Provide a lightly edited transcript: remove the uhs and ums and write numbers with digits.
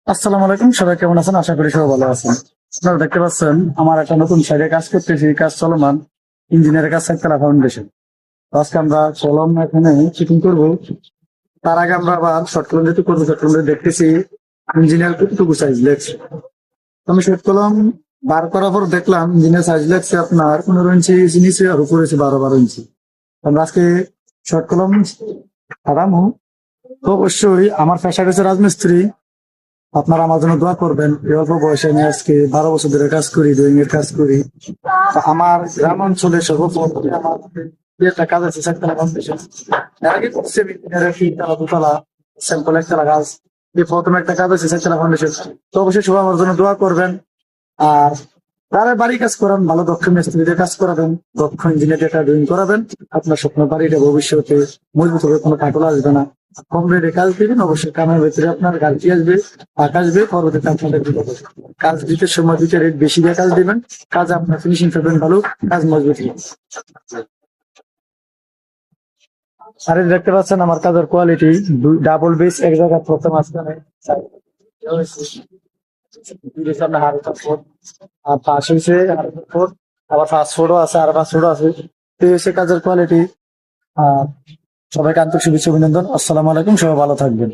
আসসালামু আলাইকুম, সবাই কেমন আছেন? আশা করি সবাই ভালো আছেন। আপনারা দেখতে পাচ্ছেন আমার একটা নতুন সাইডে কাজ করতেছি, কাজ চলমান, ইঞ্জিনিয়ারের কাজ সাততলা ফাউন্ডেশন। তো আজকে আমরা কলম এখানে চিটিং করবো। তার আগে আমরা আবার শর্ট কলম যেহেতু করবো, শর্ট কলম দেখতেছি ইঞ্জিনিয়ার কতটুকু সাইজ লেগছে। তো আমি শর্ট কলম বার করার পর দেখলাম ইঞ্জিনিয়ার সাইজ লেগছে আপনার 15 ইঞ্চি নিচে আর উপরে হচ্ছে 12 ইঞ্চি। আমরা আজকে শর্ট কলম হারামো। তো অবশ্যই আমার পেশা হচ্ছে রাজমিস্ত্রি। আপনারা আমার জন্য দোয়া করবেন। এই অল্প বয়সে আমি আজকে 12 বছর ধরে কাজ করি, ড্রয়িং এর কাজ করি। তো আমার গ্রাম অঞ্চলে সর্বপ্রথম আমার একটা কাজ আছে চারতলা ফাউন্ডেশন। এর আগে করছি আমি তিনতলা, দোতলা, স্যাম্পল একতলা কাজ। এই প্রথম একটা কাজ আছে চারতলা ফাউন্ডেশন। তো অবশ্যই সবাই আমার জন্য দোয়া করবেন। আর যারা বাড়ি কাজ করান, ভালো দক্ষ মিস্ত্রিদের কাজ করাবেন, দক্ষ ইঞ্জিনিয়ার একটা ড্রয়িং করাবেন। আপনার স্বপ্ন বাড়িটা ভবিষ্যতে মজবুত হবে, কোনো ফাটল আসবে না। কম রেটে কাজ দিবেন, অবশ্যই কামের ভেতরে আপনার গাড়ি আসবে, টাকা আসবে, পরবর্তীতে আপনাদের বিপদ হবে। কাজ দিতে সময় দিতে রেট বেশি দিয়ে কাজ দিবেন, কাজ আপনার ফিনিশিং পাবেন ভালো, কাজ মজবুত হবে। আর এই যে দেখতে পাচ্ছেন আমার কাজের কোয়ালিটি, ডাবল বেস এক জায়গায় প্রথম মাঝখানে সামনে হাড় ফুট, আর পাশ হয়েছে আর ফুট, আবার ফাস্ট ফুডও আছে আর ফাস্ট ফুডও আছে। তো এই হচ্ছে কাজের কোয়ালিটি। আর সবাইকে আন্তরিক শুভেচ্ছা অভিনন্দন। আসসালামু আলাইকুম, সবাই ভালো থাকবেন।